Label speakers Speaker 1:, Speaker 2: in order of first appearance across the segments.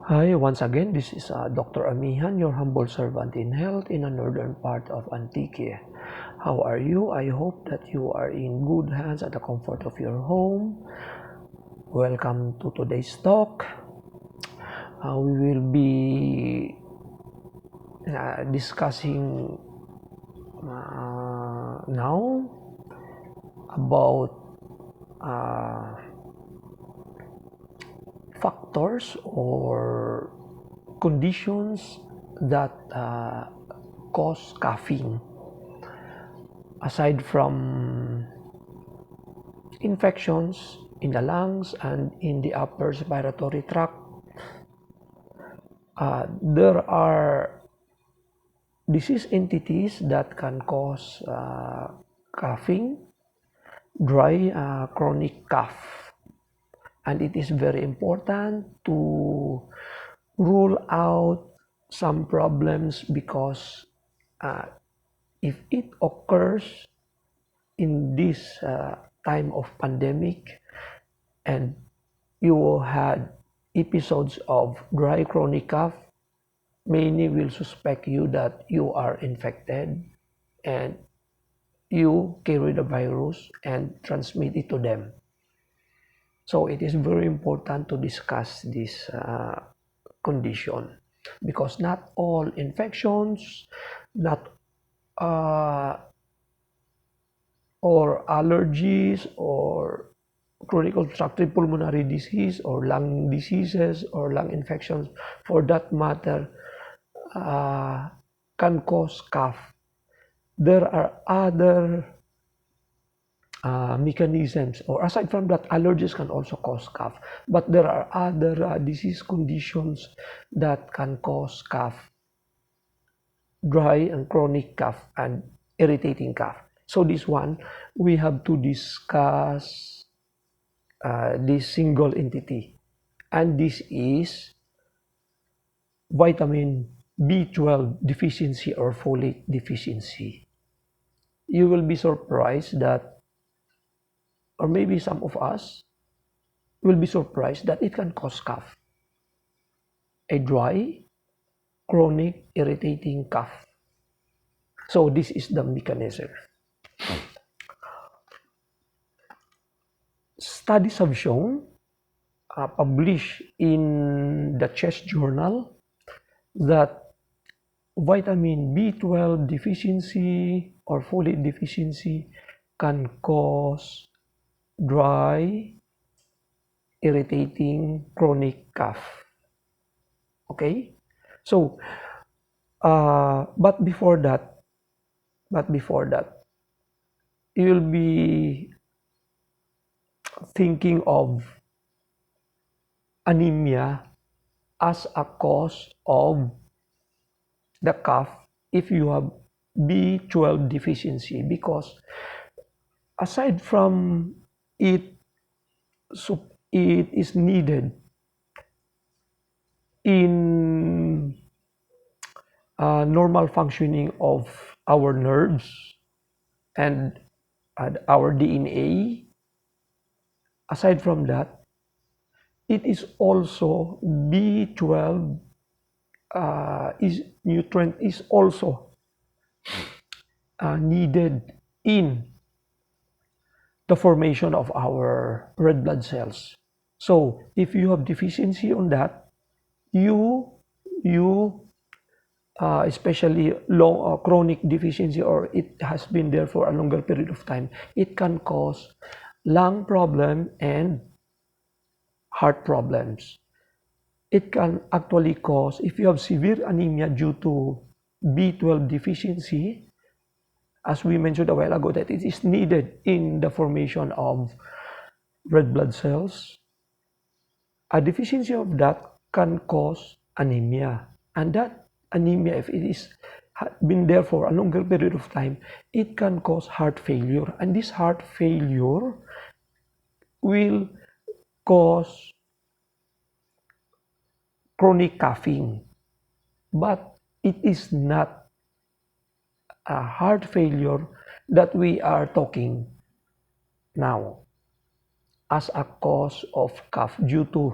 Speaker 1: Hi, once again, this is Dr. Amihan, your humble servant in health in the northern part of Antique. How are you? I hope that you are in good hands at the comfort of your home. Welcome to today's talk. We will be discussing now about factors or conditions that cause coughing. Aside from infections in the lungs and in the upper respiratory tract, there are disease entities that can cause coughing, dry chronic cough. And it is very important to rule out some problems because if it occurs in this time of pandemic and you had episodes of dry chronic cough, many will suspect you that you are infected and you carry the virus and transmit it to them. So it is very important to discuss this condition because not all infections, not or allergies or chronic obstructive pulmonary disease or lung diseases or lung infections for that matter can cause cough. There are other mechanisms, or aside from that, allergies can also cause cough, but there are other disease conditions that can cause cough, dry and chronic cough and irritating cough. So this one, we have to discuss this single entity, and this is vitamin B12 deficiency or folate deficiency. You will be surprised that, or maybe some of us will be surprised that it can cause cough. A dry, chronic, irritating cough. So this is the mechanism. Studies have shown, published in the Chest Journal, that vitamin B12 deficiency or folate deficiency can cause dry, irritating, chronic cough. Okay? So, but before that, you'll be thinking of anemia as a cause of the cough if you have B12 deficiency, because aside from it, it is needed in normal functioning of our nerves and our DNA. Aside from that, it is also B12 is nutrient is also needed in the formation of our red blood cells. So if you have deficiency on that, you especially long chronic deficiency, or it has been there for a longer period of time, it can cause lung problem and heart problems. It can actually cause, if you have severe anemia due to B12 deficiency, as we mentioned a while ago, that it is needed in the formation of red blood cells. A deficiency of that can cause anemia, and that anemia, if it is been there for a longer period of time, it can cause heart failure, and this heart failure will cause chronic coughing. But it is not a heart failure that we are talking now as a cause of cough due to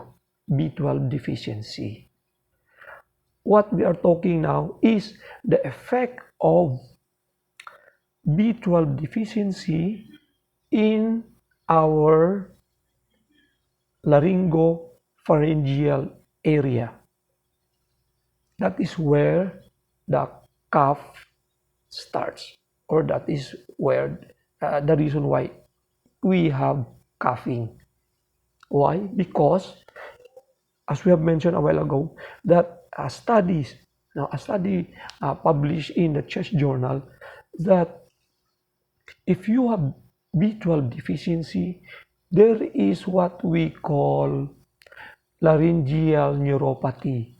Speaker 1: B12 deficiency. what we are talking now is the effect of B12 deficiency in our laryngopharyngeal area. That is where the cough starts, or that is where the reason why we have coughing. Why? Because, as we have mentioned a while ago, that a study published in the Chest Journal, that if you have B12 deficiency, there is what we call laryngeal neuropathy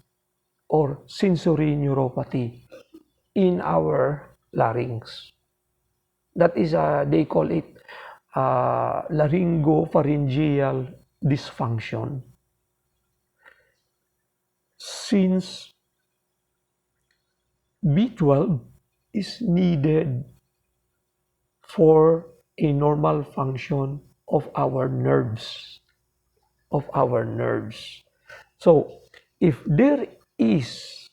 Speaker 1: or sensory neuropathy in our larynx. That is, they call it laryngopharyngeal dysfunction. Since B12 is needed for a normal function of our nerves, So if there is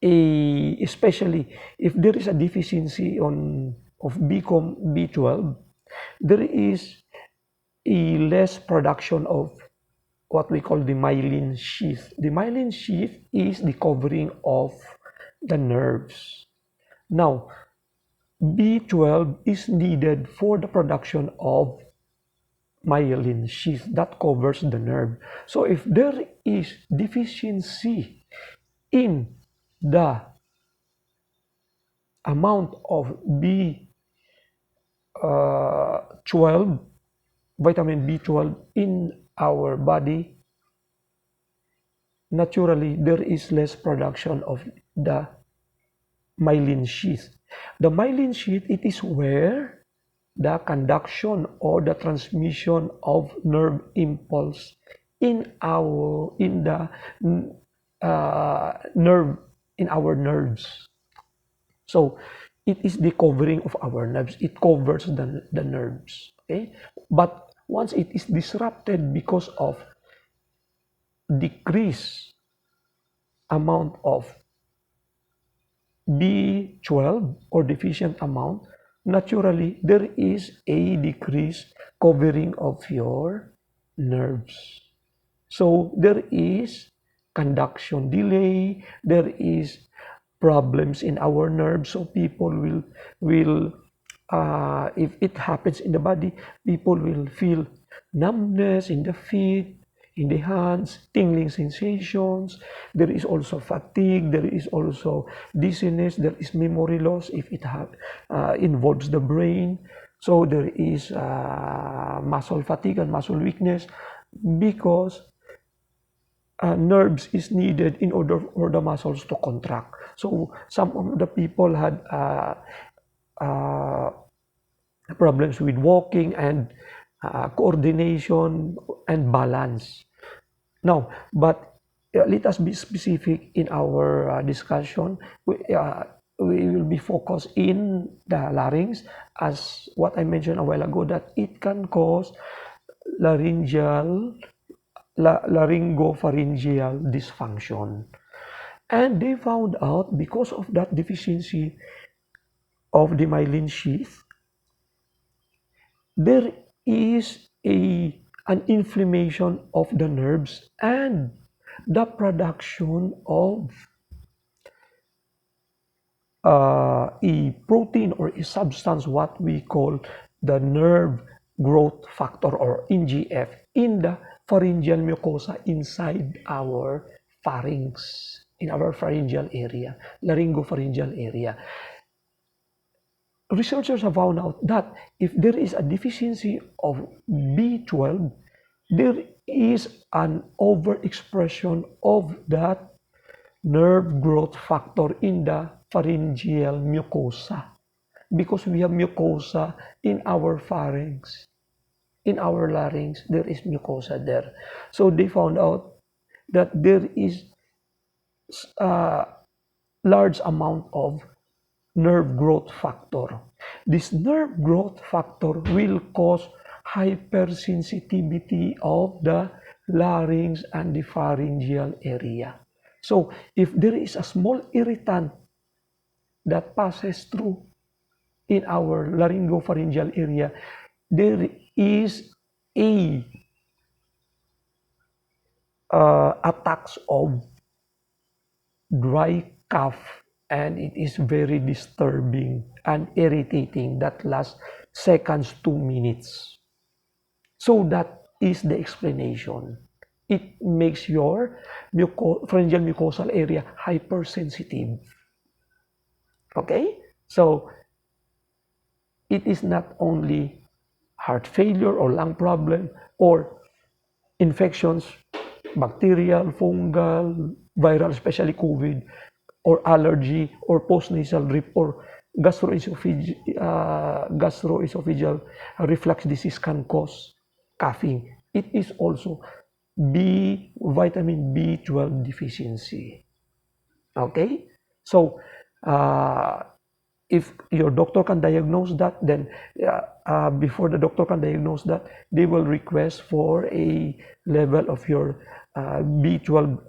Speaker 1: especially if there is a deficiency of B12, there is a less production of what we call the myelin sheath. The myelin sheath is the covering of the nerves. Now, B12 is needed for the production of myelin sheath that covers the nerve. So if there is deficiency in the amount of B12, vitamin B12 in our body, naturally there is less production of the myelin sheath. The myelin sheath, it is where the conduction or the transmission of nerve impulse in the nerve in our nerves. So it is the covering of our nerves. It covers the nerves. Okay, but once it is disrupted because of decrease amount of B12 or deficient amount, naturally there is a decreased covering of your nerves. So there is conduction delay, there is problems in our nerves. So people will if it happens in the body, people will feel numbness in the feet, in the hands, tingling sensations. There is also fatigue. There is also dizziness. There is memory loss if it involves the brain. So there is muscle fatigue and muscle weakness because nerves is needed in order for the muscles to contract. So some of the people had problems with walking and coordination and balance. Now, but let us be specific in our discussion. We will be focused in the larynx, as what I mentioned a while ago, that it can cause laryngopharyngeal dysfunction. And they found out, because of that deficiency of the myelin sheath, there is an inflammation of the nerves and the production of a protein or a substance, what we call the nerve growth factor, or NGF, in the pharyngeal mucosa inside our pharynx, in our pharyngeal area, laryngopharyngeal area. Researchers have found out that if there is a deficiency of B12, there is an overexpression of that nerve growth factor in the pharyngeal mucosa, because we have mucosa in our pharynx. In our larynx, there is mucosa there. So they found out that there is a large amount of nerve growth factor. This nerve growth factor will cause hypersensitivity of the larynx and the pharyngeal area. So if there is a small irritant that passes through in our laryngopharyngeal area, there is a attacks of dry cough, and it is very disturbing and irritating that lasts seconds to minutes. So that is the explanation. It makes your pharyngeal mucosal area hypersensitive. Okay? So it is not only heart failure or lung problem or infections, bacterial, fungal, viral, especially COVID, or allergy, or postnasal drip, or gastroesophageal reflux disease can cause coughing. It is also vitamin B12 deficiency. Okay? So, if your doctor can diagnose that, then before the doctor can diagnose that, they will request for a level of your B12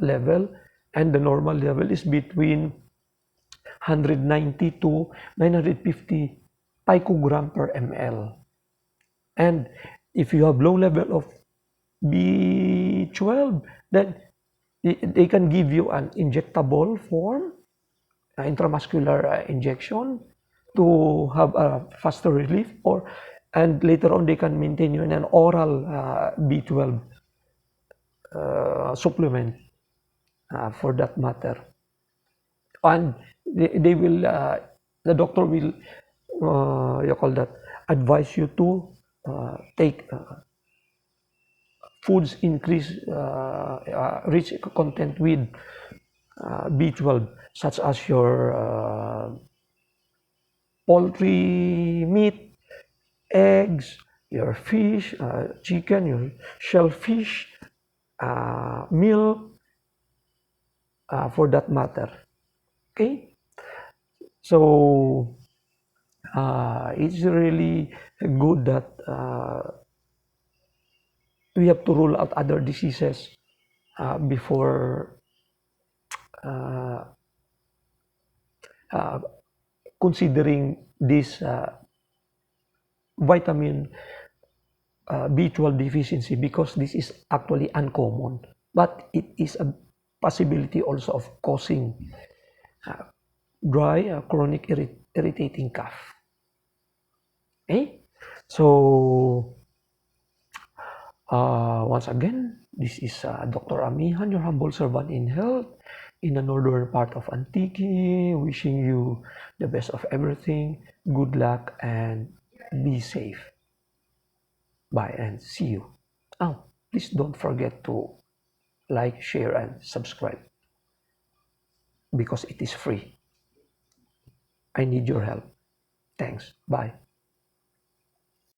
Speaker 1: level, and the normal level is between 190 to 950 picogram per ml. And if you have low level of B12, then they can give you an injectable form, intramuscular injection, to have a faster relief, and later on they can maintain you in an oral B12 supplement for that matter. And they will, the doctor will, you call that, advise you to take foods increase rich content with B12, such as your poultry meat, eggs, your fish, chicken, your shellfish, milk, for that matter. Okay, so it's really good that we have to rule out other diseases before considering this vitamin B12 deficiency, because this is actually uncommon, but it is a possibility also of causing dry chronic irritating cough. Okay, so once again, this is Dr. Amihan, your humble servant in health in the northern part of Antique, wishing you the best of everything. Good luck and be safe. Bye and see you. Oh, please don't forget to like, share, and subscribe because it is free. I need your help. Thanks. Bye.